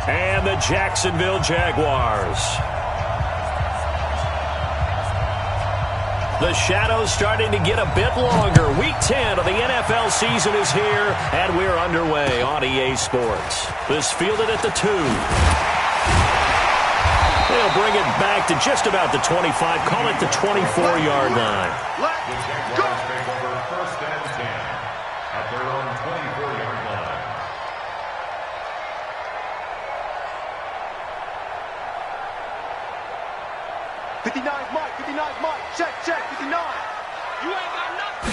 and the Jacksonville Jaguars. The shadow's starting to get a bit longer. Week 10 of the NFL season is here, and we're underway on EA Sports. This fielded at the 2. They'll bring it back to just about the 25, call it the 24-yard line. Let's go! First and 10 at their own 24-yard line. '59's Mike. Check, 59. You ain't got nothing.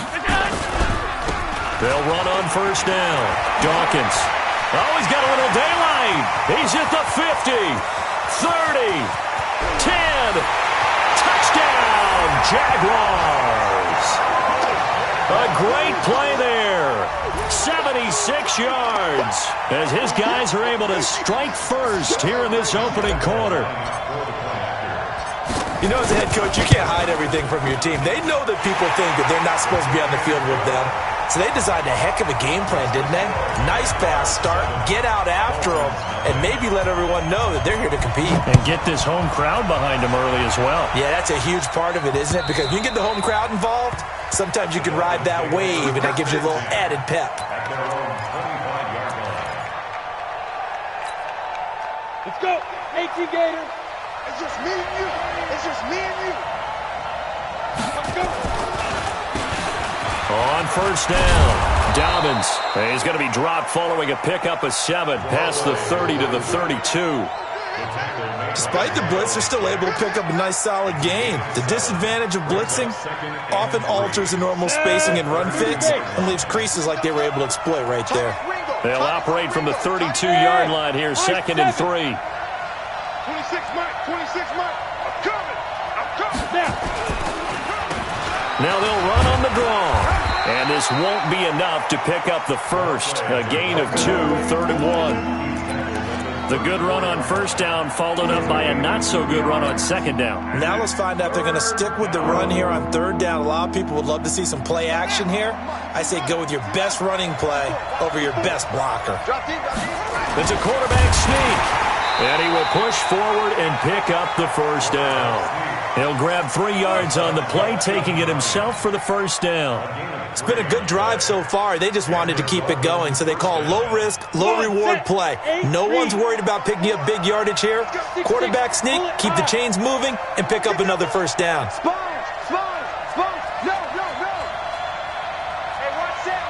They'll run on first down. Dawkins. Oh, he's got a little daylight. He's at the 50, 30, 10. Touchdown, Jaguars. A great play there. 76 yards as his guys are able to strike first here in this opening quarter. You know, as a head coach, you can't hide everything from your team. They know that people think that they're not supposed to be on the field with them. So they designed a heck of a game plan, didn't they? Nice pass start, get out after them, and maybe let everyone know that they're here to compete. And get this home crowd behind them early as well. Yeah, that's a huge part of it, isn't it? Because when you get the home crowd involved, sometimes you can ride that wave, and that gives you a little added pep. Let's go. 18 Gators. It's just me and you. It's just me and you. Let's go. On first down, Dobbins. He's going to be dropped following a pickup of 7 past the 30 to the 32. Despite the blitz, they're still able to pick up a nice, solid gain. The disadvantage of blitzing often alters the normal spacing and run fits and leaves creases like they were able to exploit right there. They'll operate from the 32-yard line here, 2nd and 3. 26 Mike. I'm coming. Now they'll run on the draw. And this won't be enough to pick up the first. A gain of 2, 3rd and 1. The good run on first down followed up by a not-so-good run on 2nd down. Now let's find out if they're going to stick with the run here on 3rd down. A lot of people would love to see some play action here. I say go with your best running play over your best blocker. It's a quarterback sneak. And he will push forward and pick up the first down. He'll grab 3 yards on the play, taking it himself for the first down. It's been a good drive so far. They just wanted to keep it going, so they call low-risk, low-reward play. No one's worried about picking up big yardage here. Quarterback sneak, keep the chains moving, and pick up another first down. Spine. No. Hey, watch that.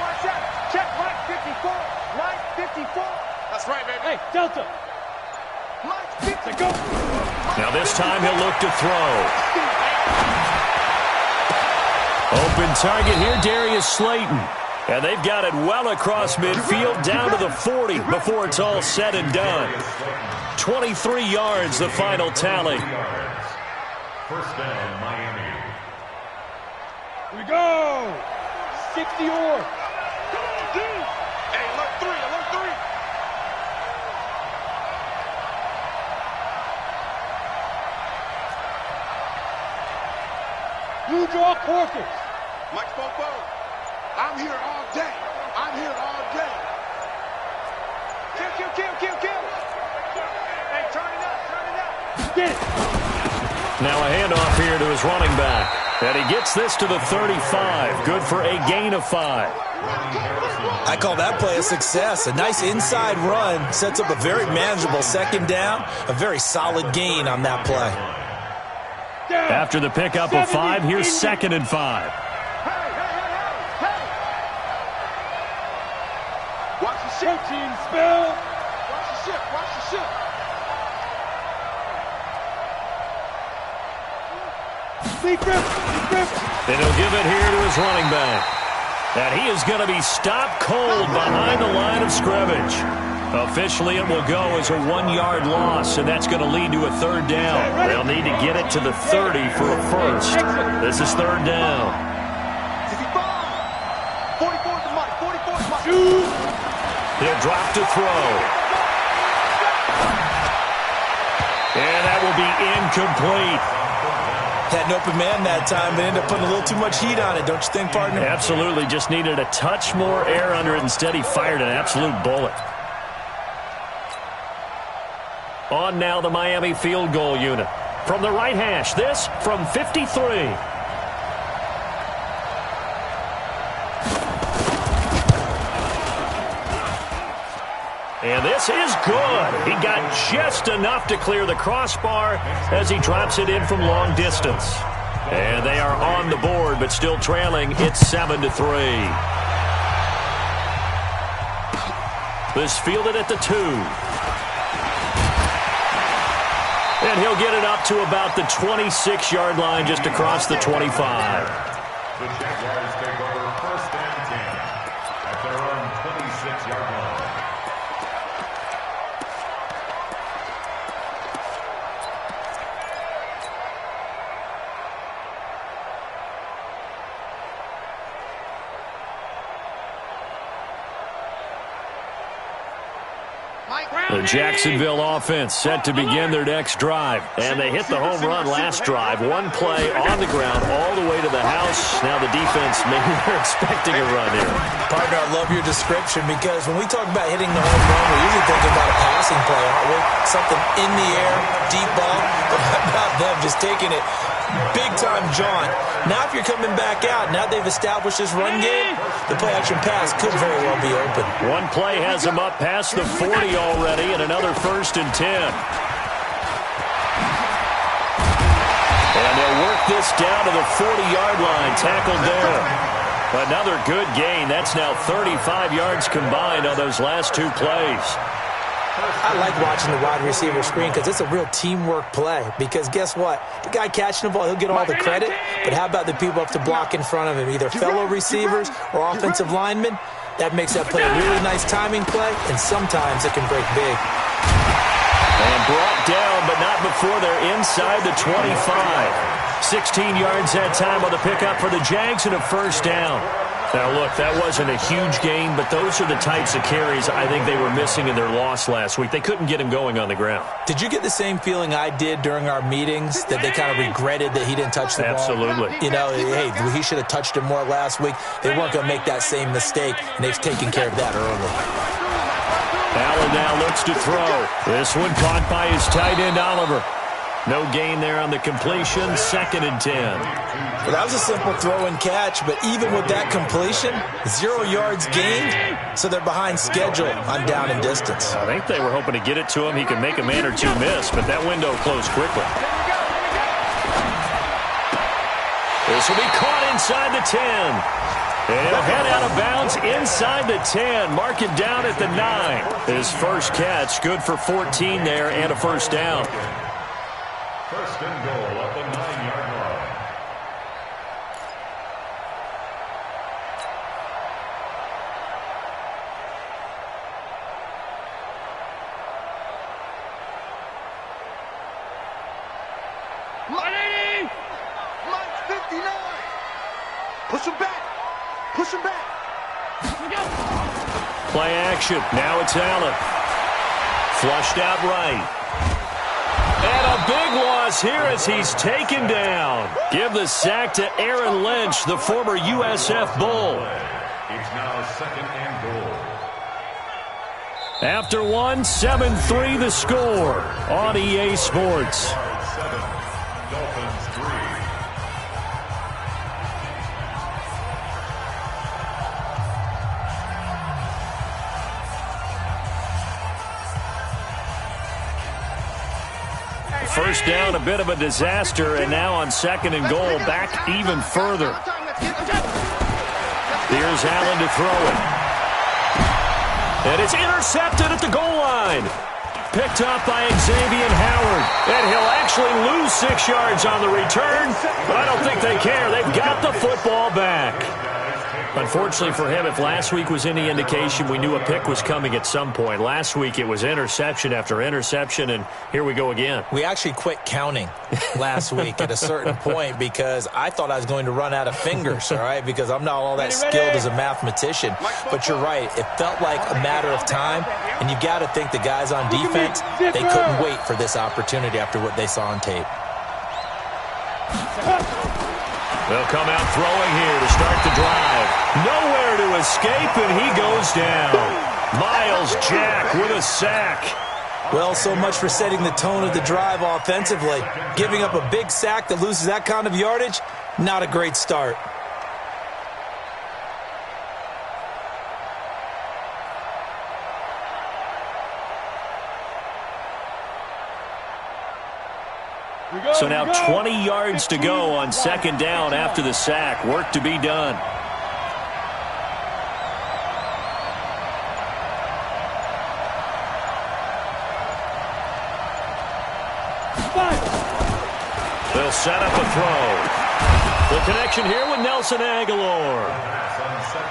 Check Mike 54. That's right, baby. Hey, Delta. Mike 50. Go. Now this time he'll look to throw. Open target here, Darius Slayton. And they've got it well across midfield, down to the 40 before it's all said and done. 23 yards, the final tally. First down, Miami. Here we go. 60 or. Hey, alert 3. You draw Corkers. Mike Popo, I'm here all day. Kill. Hey, turn it up. Get it. Now a handoff here to his running back. And he gets this to the 35. Good for a gain of 5. I call that play a success. A nice inside run sets up a very manageable 2nd down. A very solid gain on that play. After the pickup of 5, here's 2nd and 5. Hey. Watch the ship. Team spell. Watch the ship. And he'll give it here to his running back. And he is going to be stopped cold behind the line of scrimmage. Officially, it will go as a 1-yard loss, and that's going to lead to a 3rd down. They'll need to get it to the 30 for a first. This is 3rd down. 44 to Mike. He'll drop to throw. And that will be incomplete. Had an open man that time, but ended up putting a little too much heat on it, don't you think, partner? Absolutely. Just needed a touch more air under it. Instead, he fired an absolute bullet. On now the Miami field goal unit. From the right hash, this from 53. And this is good. He got just enough to clear the crossbar as he drops it in from long distance. And they are on the board, but still trailing. It's 7-3. This fielded at the 2. And he'll get it up to about the 26-yard line just across the 25. The Jaguars take over 1st and 10 at their own 26-yard line. The Jacksonville offense set to begin their next drive. And they hit the home run last drive. One play on the ground all the way to the house. Now the defense, maybe they're expecting a run here. Partner, I love your description because when we talk about hitting the home run, we're usually thinking about a passing play, aren't we? Something in the air, deep ball. But how about them just taking it big-time John? Now if you're coming back out, now they've established this run game, the play-action pass could very well be open. One play has them up past the 40 already, and another 1st and 10. And they'll work this down to the 40-yard line, tackled there. Another good gain. That's now 35 yards combined on those last 2 plays. I like watching the wide receiver screen because it's a real teamwork play. Because guess what? The guy catching the ball, he'll get all the credit. But how about the people up to block in front of him, either fellow receivers or offensive linemen? That makes that play a really nice timing play, and sometimes it can break big. And brought down, but not before they're inside the 25. 16 yards that time on the pickup for the Jags and a 1st down. Now, look, that wasn't a huge gain, but those are the types of carries I think they were missing in their loss last week. They couldn't get him going on the ground. Did you get the same feeling I did during our meetings, that they kind of regretted that he didn't touch the ball? Absolutely. You know, hey, he should have touched it more last week. They weren't going to make that same mistake, and they've taken care of that early. Allen now looks to throw. This one caught by his tight end, Oliver. No gain there on the completion, 2nd and 10. Well, that was a simple throw and catch, but even with that completion, 0 yards gained, so they're behind schedule on down and distance. I think they were hoping to get it to him. He could make a man or two miss, but that window closed quickly. This will be caught inside the 10. And he'll head out of bounds inside the 10. Mark it down at the 9. His first catch, good for 14 there and a 1st down. 1st and goal at the 9-yard line. Mike 59. Push him back. Push him back. Play action. Now it's Allen. Flushed out right. And a big loss here as he's taken down. Give the sack to Aaron Lynch, the former USF Bull. It's now 2nd and goal. After one, 7-3 the score on EA Sports. 7, Dolphins 3. First down, a bit of a disaster, and now on 2nd and goal, back even further. Here's Allen to throw it. And it's intercepted at the goal line. Picked up by Xavier Howard. And he'll actually lose 6 yards on the return, but I don't think they care. They've got the football back. Unfortunately for him, if last week was any indication, we knew a pick was coming at some point. Last week it was interception after interception, and here we go again. We actually quit counting last week at a certain point because I thought I was going to run out of fingers, all right, because I'm not all that skilled as a mathematician. But you're right. It felt like a matter of time, and you got to think the guys on defense, they couldn't wait for this opportunity after what they saw on tape. They'll come out throwing here to start the drive. Nowhere to escape, and he goes down. Miles Jack with a sack. Well, so much for setting the tone of the drive offensively. Giving up a big sack that loses that kind of yardage, not a great start. So now 20 yards to go on second down after the sack. Work to be done. They'll set up a throw. The connection here with Nelson Aguilar.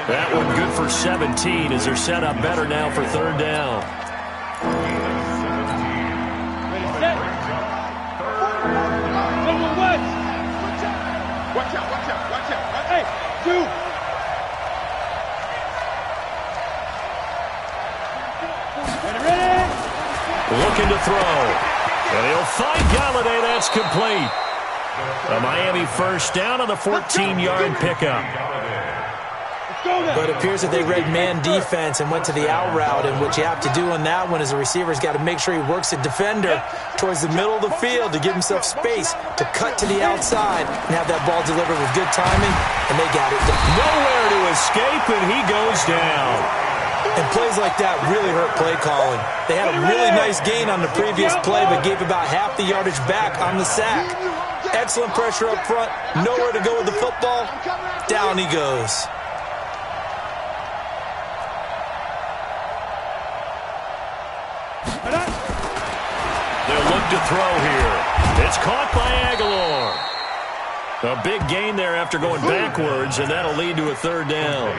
That one good for 17 as they're set up better now for third down. Watch out, watch out, watch out. Hey, two. Ready? Looking to throw. And he'll find Galladay. That's complete. A Miami first down on the 14-yard pickup. But it appears that they read man defense and went to the out route, and what you have to do on that one is the receiver's got to make sure he works the defender towards the middle of the field to give himself space to cut to the outside and have that ball delivered with good timing, and they got it done. Nowhere to escape, and he goes down. And plays like that really hurt play calling. They had a really nice gain on the previous play, but gave about half the yardage back on the sack. Excellent pressure up front, nowhere to go with the football. Down he goes. They'll look to throw here. It's caught by Aguilar. A big gain there after going backwards, and that'll lead to a third down.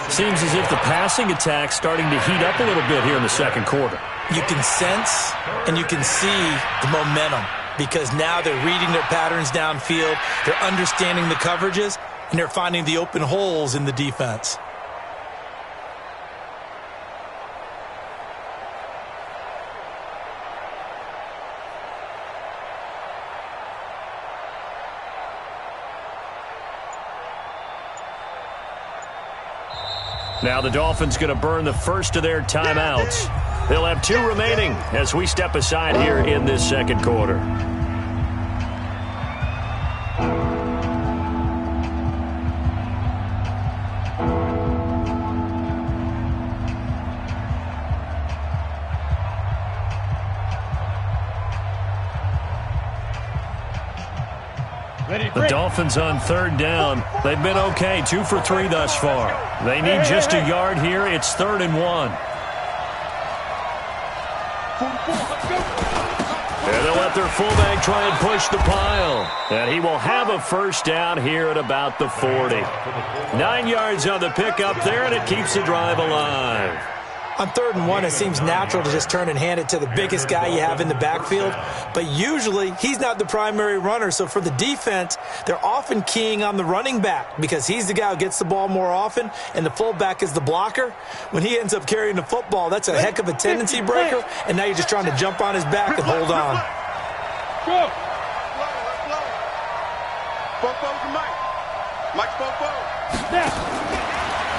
Seems as if the passing attack's starting to heat up a little bit here in the second quarter. You can sense and you can see the momentum because now they're reading their patterns downfield, they're understanding the coverages, and they're finding the open holes in the defense. Now the Dolphins going to burn the first of their timeouts. They'll have 2 remaining as we step aside here in this second quarter. The Dolphins on third down. They've been okay, 2 for 3 thus far. They need just a yard here. It's 3rd and 1. And they'll let their fullback try and push the pile. And he will have a first down here at about the 40. 9 yards on the pickup there, and it keeps the drive alive. On 3rd and 1, it seems natural to just turn and hand it to the biggest guy you have in the backfield. But usually, he's not the primary runner. So for the defense, they're often keying on the running back because he's the guy who gets the ball more often, and the fullback is the blocker. When he ends up carrying the football, that's a heck of a tendency breaker, and now you're just trying to jump on his back and hold on. Go. Fofo to Mike. Mike Fofo. Yeah.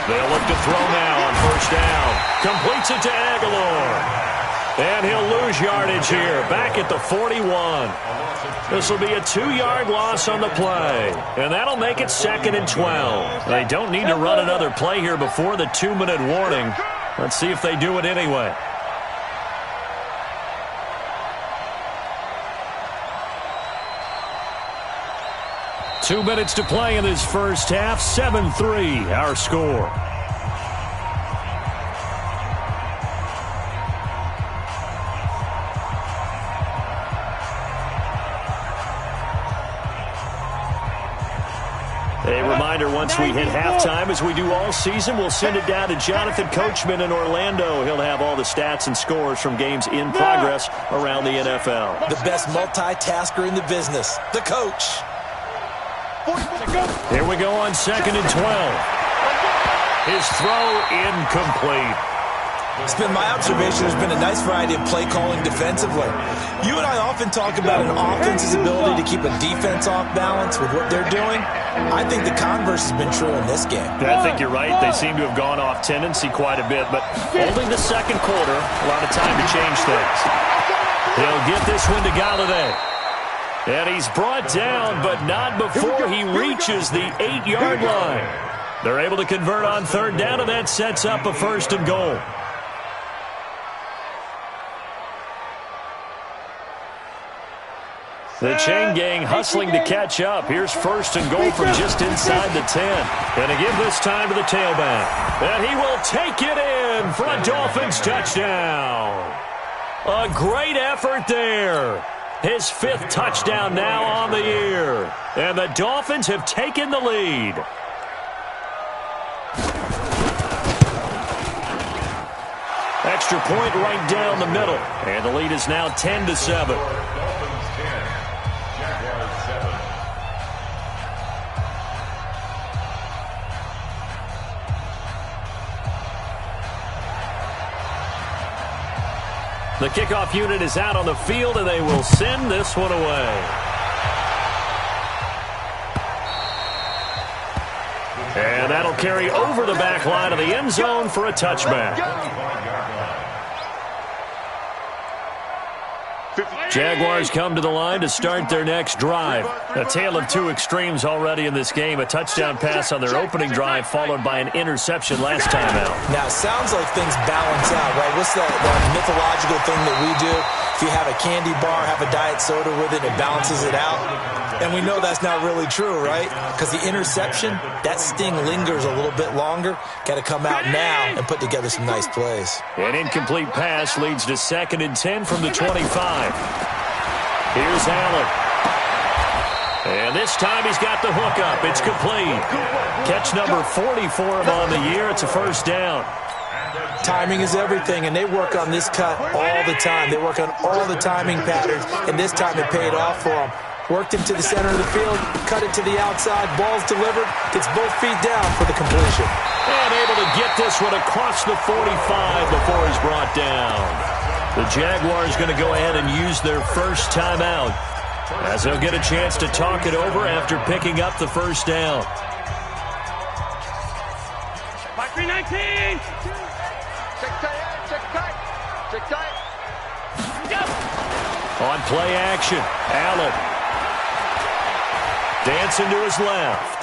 They'll look to throw now on first down. Completes it to Aguilar. And he'll lose yardage here, back at the 41. This will be a 2-yard loss on the play. And that'll make it 2nd and 12. They don't need to run another play here before the 2-minute warning. Let's see if they do it anyway. Two minutes to play in this first half. 7-3, our score. A reminder, once we hit halftime, as we do all season, we'll send it down to Jonathan Coachman in Orlando. He'll have all the stats and scores from games in progress around the NFL. The best multitasker in the business, the coach. Here we go on 2nd and 12. His throw incomplete. It's been my observation there's been a nice variety of play calling defensively. You and I often talk about an offense's ability to keep a defense off balance with what they're doing. I think the converse has been true in this game. I think you're right. They seem to have gone off tendency quite a bit, but only the second quarter, a lot of time to change things. He'll get this one to Galladay. And he's brought down, but not before he reaches the 8-yard line. They're able to convert on third down, and that sets up a 1st and goal. The chain gang hustling to catch up. Here's 1st and goal from just inside the 10. Going to give this time to the tailback. And he will take it in for a Dolphins touchdown. A great effort there. His 5th touchdown now on the year. And the Dolphins have taken the lead. Extra point right down the middle. And the lead is now 10-7. The kickoff unit is out on the field, and they will send this one away. And that'll carry over the back line of the end zone for a touchback. Jaguars come to the line to start their next drive. A tale of two extremes already in this game. A touchdown pass on their opening drive followed by an interception last time out. Now, it sounds like things balance out, right? What's that mythological thing that we do? If you have a candy bar, have a diet soda with it, it balances it out. And we know that's not really true, right? Because the interception, that sting lingers a little bit longer. Got to come out now and put together some nice plays. An incomplete pass leads to 2nd and 10 from the 25. Here's Allen. And this time he's got the hook up. It's complete. Catch number 40 for him on the year. It's a 1st down. Timing is everything, and they work on this cut all the time. They work on all the timing patterns, and this time it paid off for them. Worked him to the center of the field, cut it to the outside, ball's delivered, gets both feet down for the completion. And able to get this one across the 45 before he's brought down. The Jaguars going to go ahead and use their first timeout as they'll get a chance to talk it over after picking up the 1st down. By 319. Check tight, check tight, check tight. On play action, Allen. Dancing to his left.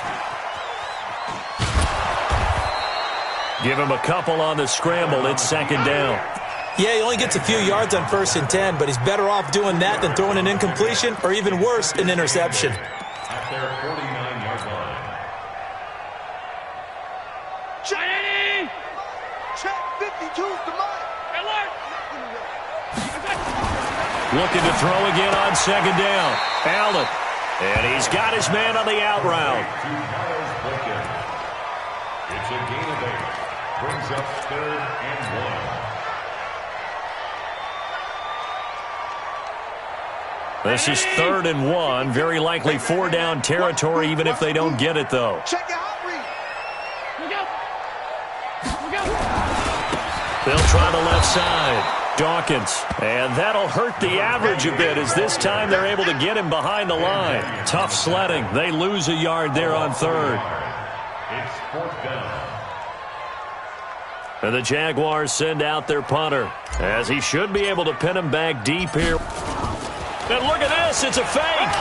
Give him a couple on the scramble. It's 2nd down. Yeah, he only gets a few yards on 1st and 10, but he's better off doing that than throwing an incompletion or even worse, an interception. At their 49-yard line. Check! Check 52's the mark. Looking to throw again on 2nd down. Allen. And he's got his man on the out route. It's a gain of 8. Brings up 3rd and 1. This is 3rd and 1. Very likely 4-down territory, even if they don't get it, though. Check your hot read. They'll try the left side. Dawkins. And that'll hurt the average a bit as this time they're able to get him behind the line. Tough sledding. They lose a yard there on 3rd. It's 4th down. And the Jaguars send out their punter as he should be able to pin him back deep here. And look at this. It's a fake.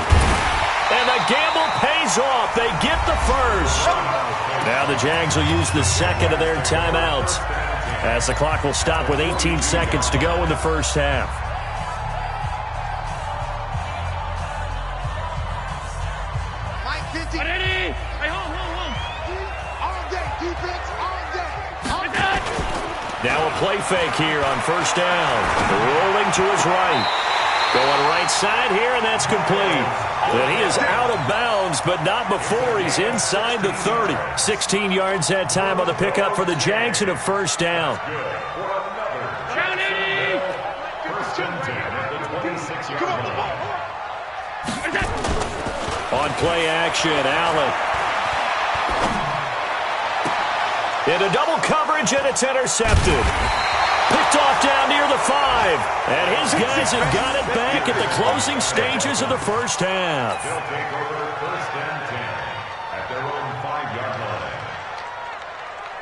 And the gamble pays off. They get the 1st. Now the Jags will use the 2nd of their timeouts as the clock will stop with 18 seconds to go in the 1st half. Mike 50. Ready? Hey, hold. All day, defense, all day. Now a play fake here on 1st down. Rolling to his right. Going right side here, and that's complete. And he is out of bounds, but not before he's inside the 30. 16 yards that time on the pickup for the Jags and a 1st down. County! 1st and 10 at the 26-yard line. On play action, Allen. Into double coverage, and it's intercepted. Picked off down near the 5. And his guys have got it back at the closing stages of the first half. They'll take over first and 10 at their own 5-yard line.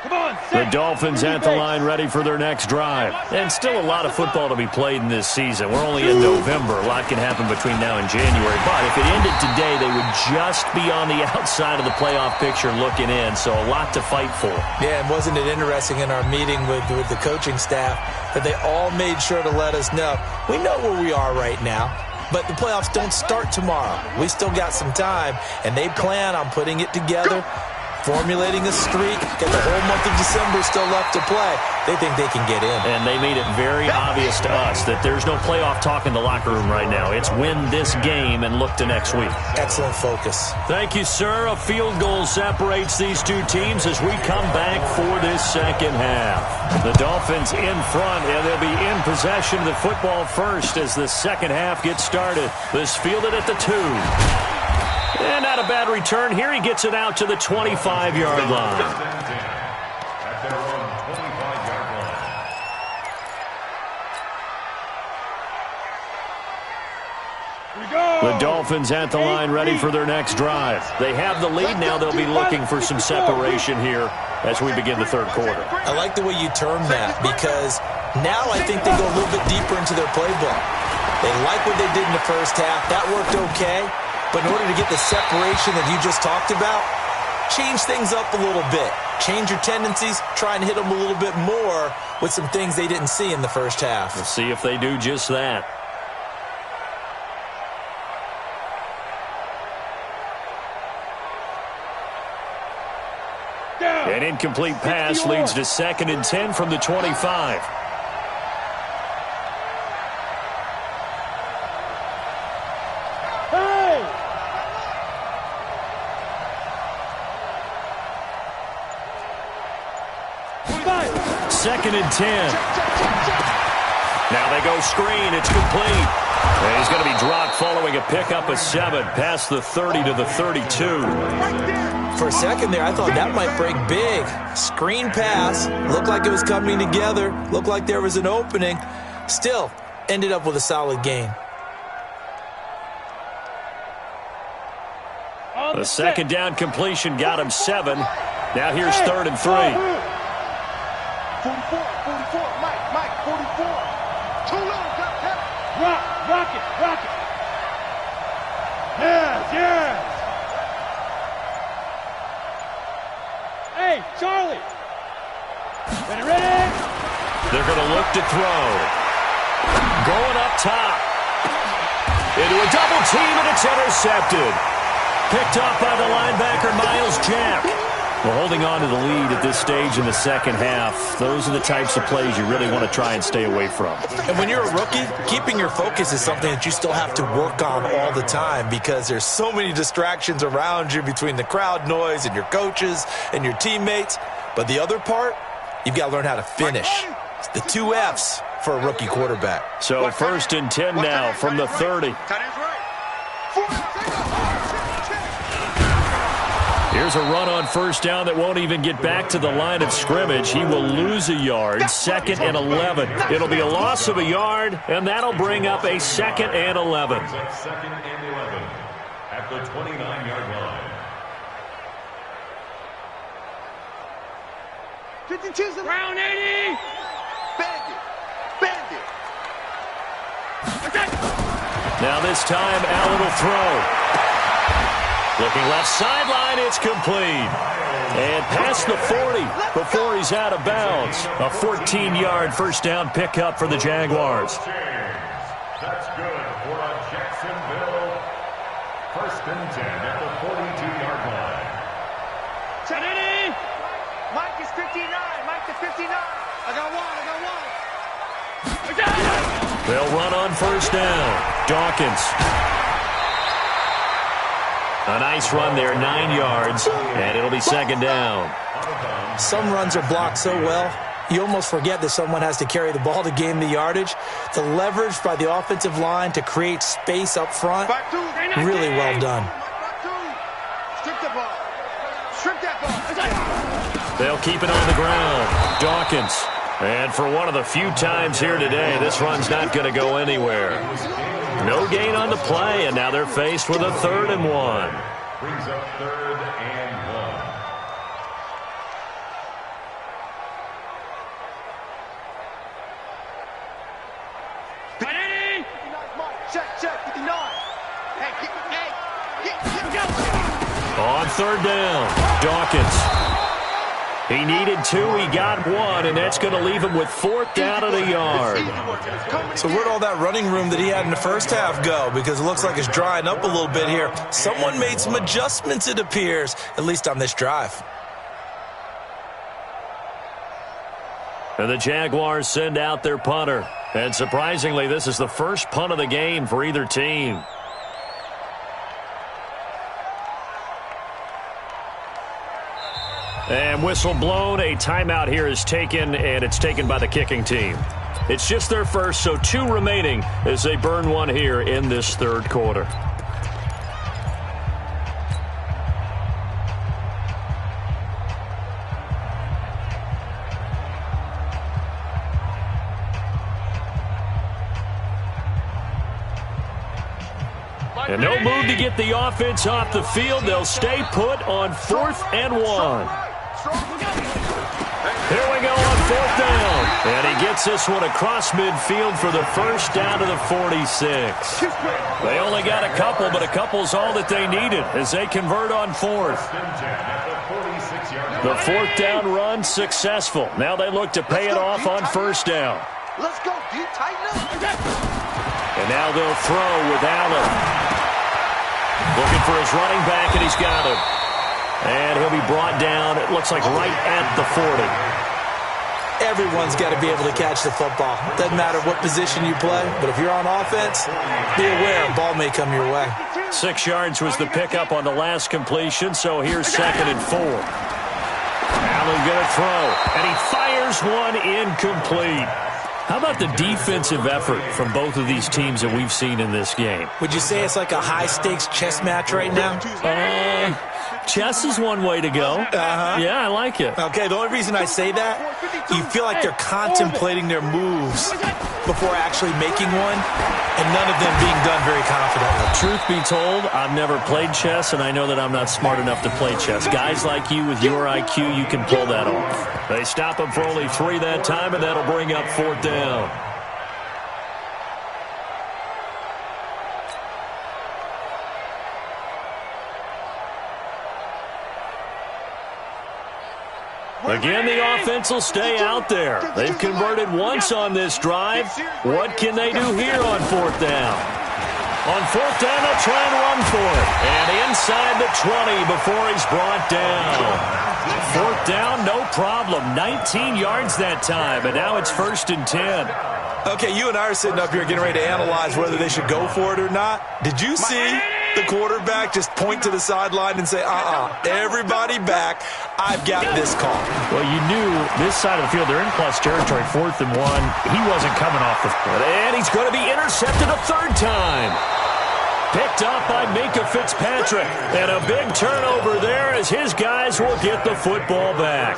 Come on, The Dolphins at the line ready for their next drive. And still a lot of football to be played in this season. We're only in November. A lot can happen between now and January. But if it ended today, they would just be on the outside of the playoff picture looking in. So a lot to fight for. Yeah, and wasn't it interesting in our meeting with the coaching staff that they all made sure to let us know, we know where we are right now, but the playoffs don't start tomorrow. We still got some time, and they plan on putting it together, formulating a streak, got the whole month of December still left to play. They think they can get in. And they made it very obvious to us that there's no playoff talk in the locker room right now. It's win this game and look to next week. Excellent focus. Thank you, sir. A field goal separates these two teams as we come back for this second half. The Dolphins in front, and they'll be in possession of the football first as the second half gets started. This fielded at the 2. And not a bad return. Here he gets it out to the 25-yard line. At their own 25-yard line. The Dolphins at the line ready for their next drive. They have the lead now. They'll be looking for some separation here as we begin the third quarter. I like the way you term that because now I think they go a little bit deeper into their playbook. They like what they did in the first half. That worked okay. But in order to get the separation that you just talked about, change things up a little bit. Change your tendencies. Try and hit them a little bit more with some things they didn't see in the first half. We'll see if they do just that. An incomplete pass leads to 2nd and 10 from the 25. Second and 10. Now they go screen. It's complete. And he's going to be dropped following a pickup of 7 past the 30 to the 32. For a second there, I thought that might break big. Screen pass. Looked like it was coming together. Looked like there was an opening. Still, ended up with a solid gain. The second down completion got him 7. Now here's 3rd and 3. 44, Mike, 44. Too low, rock it. Yes. Hey, Charlie. Ready? They're going to look to throw. Going up top. Into a double team, and it's intercepted. Picked off by the linebacker, Miles Jack. We're holding on to the lead at this stage in the second half. Those are the types of plays you really want to try and stay away from. And when you're a rookie, keeping your focus is something that you still have to work on all the time because there's so many distractions around you between the crowd noise and your coaches and your teammates. But the other part, you've got to learn how to finish. It's the 2 F's for a rookie quarterback. So 1st and 10 now from the 30. Here's a run on first down that won't even get back to the line of scrimmage. He will lose a yard. 2nd and 11. It'll be a loss of a yard, and that'll bring up a 2nd and 11. 2nd and 11 at the 29-yard line. 52's round 80. Bandit. Now this time, Allen will throw. Looking left sideline, it's complete. And past the 40 before he's out of bounds. A 14-yard first down pickup for the Jaguars. That's good for a Jacksonville 1st and 10 at the 42-yard line. Kennedy! Mike is 59. Mike to 59. I got one. They'll run on first down. Dawkins. A nice run there, 9 yards, and it'll be 2nd down. Some runs are blocked so well, you almost forget that someone has to carry the ball to gain the yardage. The leverage by the offensive line to create space up front, really well done. Strip that ball. They'll keep it on the ground. Dawkins And for one of the few times here today, this run's not going to go anywhere. No gain on the play, and now they're faced with a 3rd and 1. Brings up 3rd and 1. Ready? Check, 59. On 3rd down, Dawkins. He needed 2, he got 1, and that's going to leave him with 4th down at a yard. So where'd all that running room that he had in the first half go? Because it looks like it's drying up a little bit here. Someone made some adjustments, it appears, at least on this drive. And the Jaguars send out their punter. And surprisingly, this is the first punt of the game for either team. And whistle blown, a timeout here is taken, and it's taken by the kicking team. It's just their first, so 2 remaining as they burn 1 here in this 3rd quarter. And no move to get the offense off the field. They'll stay put on 4th and 1. Here we go on 4th down. And he gets this one across midfield for the first down to the 46. They only got a couple, but a couple's all that they needed as they convert on 4th. The 4th down run successful. Now they look to pay it off on 1st down. Let's go, D. Tighten up. And now they'll throw with Allen. Looking for his running back, and he's got him. And he'll be brought down, it looks like right at the 40. Everyone's got to be able to catch the football. Doesn't matter what position you play, but if you're on offense, be aware a ball may come your way. 6 yards was the pickup on the last completion, so here's 2nd and 4. Allen going to throw, and he fires one incomplete. How about the defensive effort from both of these teams that we've seen in this game? Would you say it's like a high-stakes chess match right now? Chess is one way to go. Yeah, I like it. Okay, the only reason I say that, you feel like they're contemplating their moves before actually making one, and none of them being done very confidently. Truth be told, I've never played chess, and I know that I'm not smart enough to play chess. Guys like you with your IQ, you can pull that off. They stop him for only 3 that time, and that'll bring up 4th down. Again, the offense will stay out there. They've converted once on this drive. What can they do here on 4th down? On 4th down, they'll try and run for it. And inside the 20 before he's brought down. 4th down, no problem. 19 yards that time, and now it's 1st and 10. Okay, you and I are sitting up here getting ready to analyze whether they should go for it or not. Did you see the quarterback just point to the sideline and say, everybody back, I've got this call? Well, you knew this side of the field, they're in plus territory, 4th and 1. He wasn't coming off the foot. And he's going to be intercepted a 3rd time. Picked up by Minka Fitzpatrick. And a big turnover there as his guys will get the football back.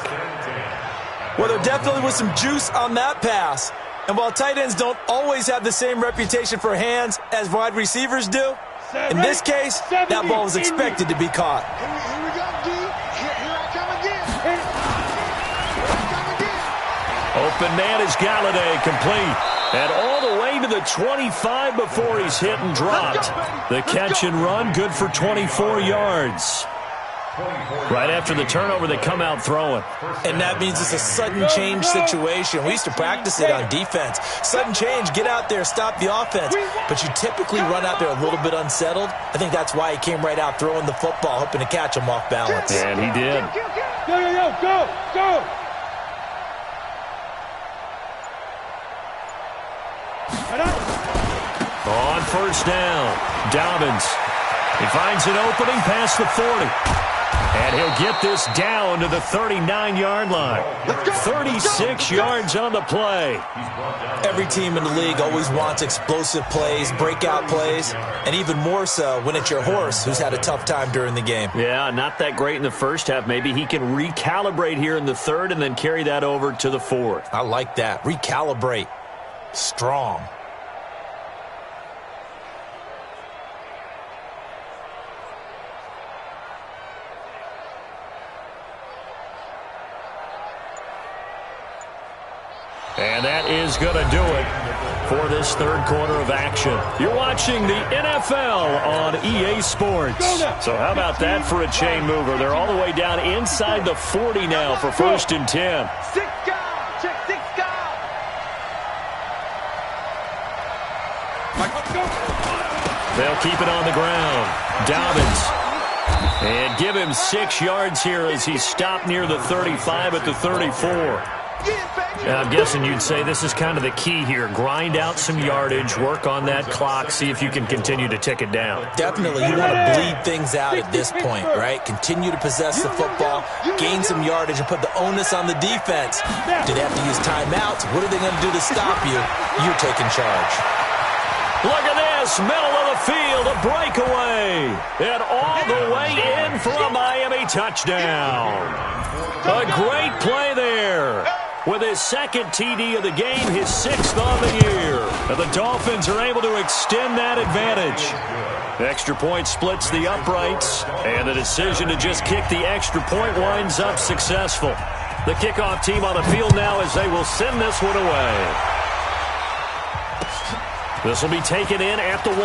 Well, there definitely was some juice on that pass. And while tight ends don't always have the same reputation for hands as wide receivers do, in this case, that ball was expected to be caught. Here we go, D. Here I come again. Here I come again. Open man is Galladay, complete. And all the way to the 25 before he's hit and dropped. The catch and run, good for 24 yards. Right after the turnover, they come out throwing. And that means it's a sudden change situation. We used to practice it on defense. Sudden change, get out there, stop the offense. But you typically run out there a little bit unsettled. I think that's why he came right out throwing the football, hoping to catch him off balance. And he did. Go. On 1st down, Dobbins. He finds an opening past the 40. And he'll get this down to the 39-yard line. 36 yards on the play. Every team in the league always wants explosive plays, breakout plays, and even more so when it's your horse who's had a tough time during the game. Yeah, not that great in the first half. Maybe he can recalibrate here in the third and then carry that over to the fourth. I like that. Recalibrate. Strong. And that is going to do it for this third quarter of action. You're watching the NFL on EA Sports. So how about that for a chain mover? They're all the way down inside the 40 now for 1st and 10. 6 guys. Check 6 guys. They'll keep it on the ground. Dobbins. And give him 6 yards here as he's stopped near the 35 at the 34. I'm guessing you'd say this is kind of the key here. Grind out some yardage, work on that clock, see if you can continue to tick it down. Definitely. You want to bleed things out at this point, right? Continue to possess the football, gain some yardage, and put the onus on the defense. Do they have to use timeouts? What are they going to do to stop you? You're taking charge. Look at this, middle of the field, a breakaway. And all the way in for a Miami touchdown. A great play there. With his second TD of the game, his 6th on the year. And the Dolphins are able to extend that advantage. Extra point splits the uprights, and the decision to just kick the extra point winds up successful. The kickoff team on the field now as they will send this one away. This will be taken in at the 1.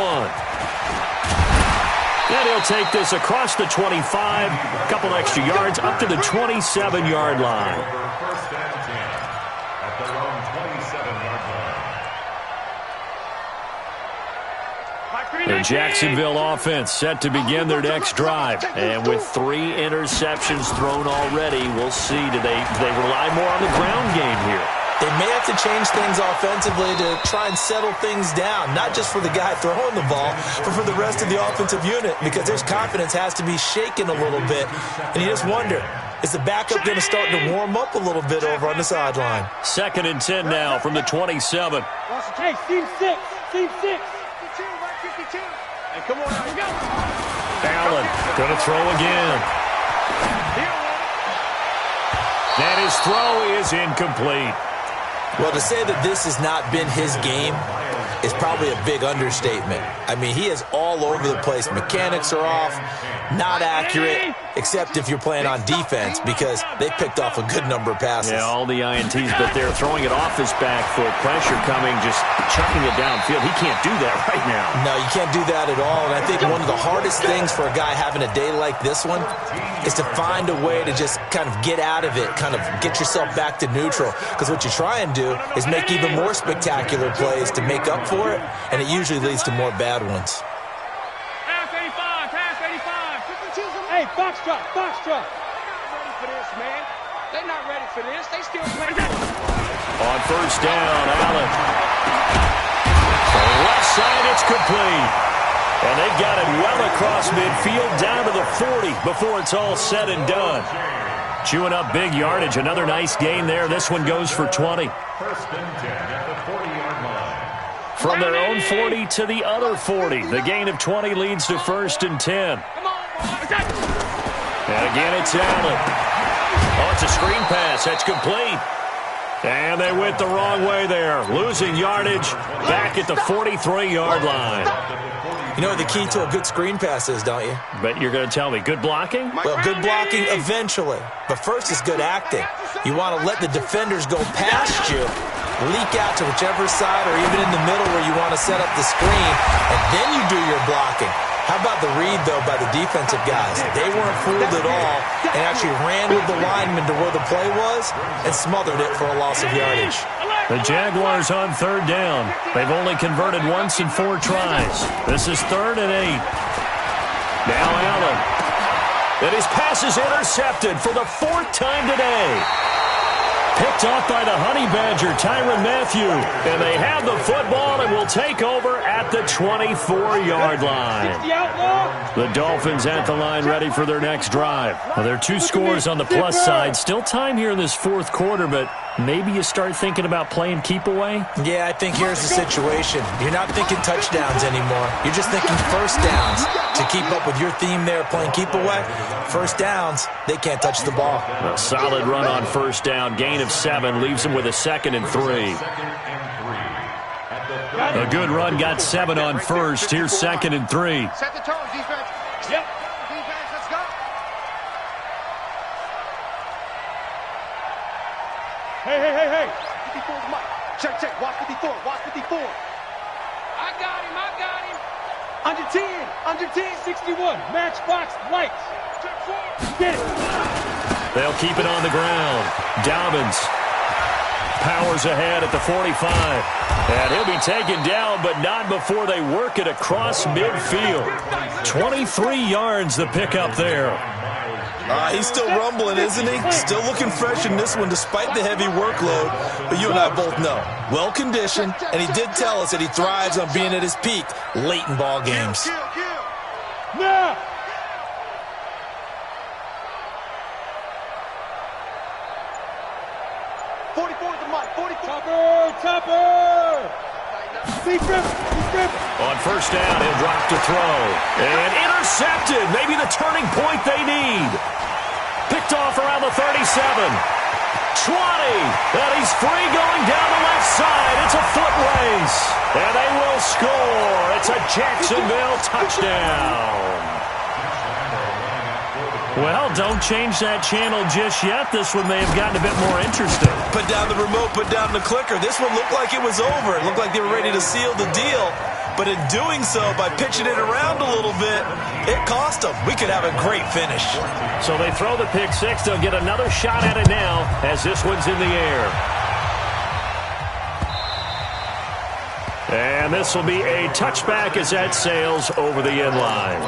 And he'll take this across the 25, a couple extra yards, up to the 27-yard line. The Jacksonville offense set to begin their next drive. And with 3 interceptions thrown already, we'll see. Do they rely more on the ground game here? They may have to change things offensively to try and settle things down, not just for the guy throwing the ball, but for the rest of the offensive unit, because their confidence has to be shaken a little bit. And you just wonder, is the backup going to start to warm up a little bit over on the sideline? 2nd and 10 now from the 27. Hey, team 6. Team 6. 52. Hey, come on, here we go. Allen going to throw again. And his throw is incomplete. Well, to say that this has not been his game is probably a big understatement. I mean, he is all over the place. Mechanics are off, not accurate, except if you're playing on defense, because they picked off a good number of passes. Yeah, all the INTs, but they're throwing it off his back foot. Pressure coming, just chucking it downfield. He can't do that right now. No, you can't do that at all. And I think one of the hardest things for a guy having a day like this one is to find a way to just kind of get out of it, kind of get yourself back to neutral. Because what you try and do is make even more spectacular plays to make up for it, and it usually leads to more bad ones. Pass 85, pass 85. Hey, box drop. They're not ready for this, man. They're not ready for this. They still playing. On 1st down, Allen. The left side, it's complete. And they got it well across midfield, down to the 40 before it's all said and done. Chewing up big yardage. Another nice gain there. This one goes for 20. 1st and 10 at the 40-yard line. From their own 40 to the other 40. The gain of 20 leads to 1st and 10. And again, it's Allen. Oh, it's a screen pass. That's complete. And they went the wrong way there. Losing yardage back at the 43-yard line. You know what the key to a good screen pass is, don't you? But you're going to tell me, good blocking? Well, good blocking eventually. But first is good acting. You want to let the defenders go past you, leak out to whichever side or even in the middle where you want to set up the screen, and then you do your blocking. How about the read, though, by the defensive guys? They weren't fooled at all and actually ran with the lineman to where the play was and smothered it for a loss of yardage. The Jaguars on 3rd down. They've only converted once in 4 tries. This is 3rd and 8. Now Allen. And his pass is intercepted for the 4th time today. Picked off by the Honey Badger, Tyrann Mathieu. And they have the football and will take over at the 24-yard line. The Dolphins at the line ready for their next drive. Well, there are 2 scores on the plus side. Still time here in this fourth quarter, but maybe you start thinking about playing keep away? Yeah, I think here's the situation. You're not thinking touchdowns anymore. You're just thinking first downs. To keep up with your theme there, playing keep away, first downs, they can't touch the ball. A solid run on first down. Gain of 7 leaves them with a 2nd and 3. A good run got 7 on first. Here's 2nd and 3. Set the tone, defense. Yep. Defense, let's go. Hey. 54's Mike. Check. Watch 54. I got him. Under 10. 61. Matchbox lights. Get it. They'll keep it on the ground. Dobbins powers ahead at the 45. And he'll be taken down, but not before they work it across midfield. 23 yards the pickup there. He's still rumbling, isn't he? Still looking fresh in this one despite the heavy workload. But you and I both know, well-conditioned, and he did tell us that he thrives on being at his peak late in ball games. Now. 44 the mic. 44. Topper. Be grip. On first down, he'll drop to throw. And intercepted. Maybe the turning point they need. Picked off around the 37. 20. And he's free going down the left side. It's a foot race. And they will score. It's a Jacksonville touchdown. Well, don't change that channel just yet. This one may have gotten a bit more interesting. Put down the remote, put down the clicker. This one looked like it was over. It looked like they were ready to seal the deal. But in doing so, by pitching it around a little bit, it cost them. We could have a great finish. So they throw the pick six. They'll get another shot at it now as this one's in the air. And this will be a touchback as that sails over the end line.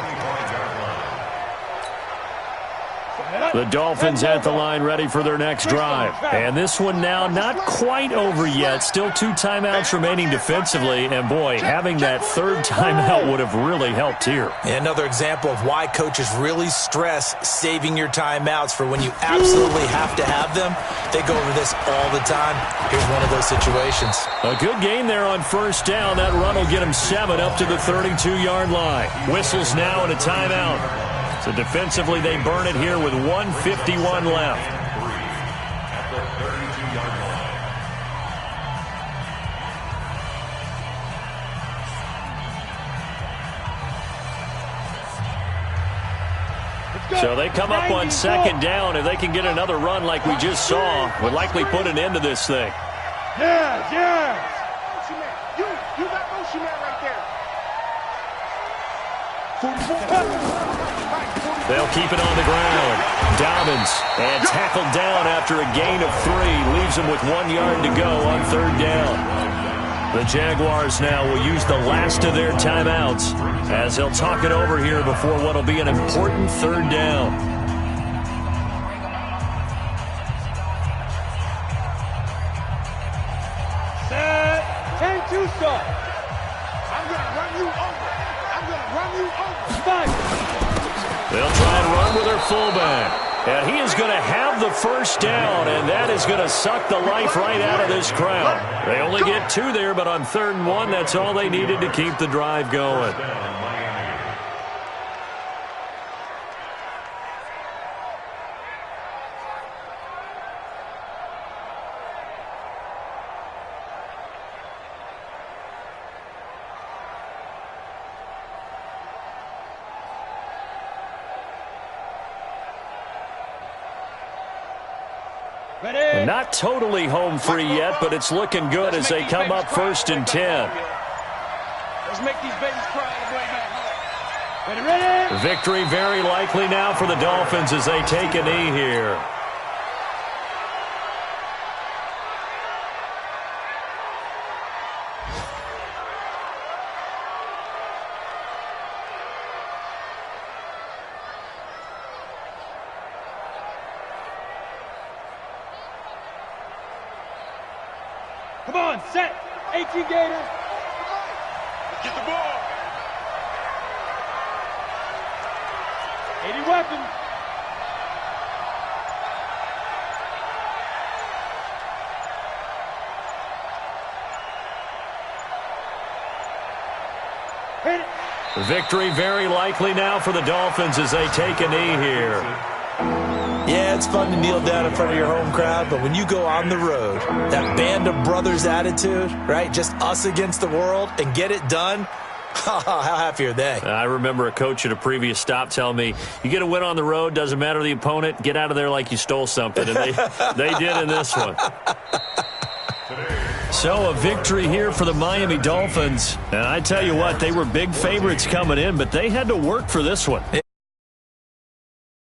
The Dolphins at the line ready for their next drive. And this one now not quite over yet. Still 2 timeouts remaining defensively. And, boy, having that third timeout would have really helped here. Another example of why coaches really stress saving your timeouts for when you absolutely have to have them. They go over this all the time. Here's one of those situations. A good gain there on first down. That run will get them 7 up to the 32-yard line. Whistles now and a timeout. So defensively, they burn it here with 1:51 left. So they come up on second down. If they can get another run like we just saw, would likely put an end to this thing. Yeah. You got Ocean Man right there. They'll keep it on the ground. Dobbins and tackled down after a gain of 3. Leaves them with 1 yard to go on third down. The Jaguars now will use the last of their timeouts as they'll talk it over here before what will be an important third down. Set. 10-2 start. I'm going to run you over. 5. They'll try and run with their fullback. And he is going to have the first down, and that is going to suck the life right out of this crowd. They only get 2 there, but on 3rd and 1, that's all they needed to keep the drive going. And not totally home free yet, but it's looking good as they come up 1st and 10. Let's make these babies cry on the way back. Ready? Victory very likely now for the Dolphins as they take a knee here. Come on, set. 18 Gators. Get the ball. 80 weapons. Hit it. Victory very likely now for the Dolphins as they take a knee here. Yeah, it's fun to kneel down in front of your home crowd, but when you go on the road, that band of brothers attitude, right, just us against the world, and get it done, how happy are they? I remember a coach at a previous stop telling me, you get a win on the road, doesn't matter the opponent, get out of there like you stole something, and they did in this one. So a victory here for the Miami Dolphins. And I tell you what, they were big favorites coming in, but they had to work for this one.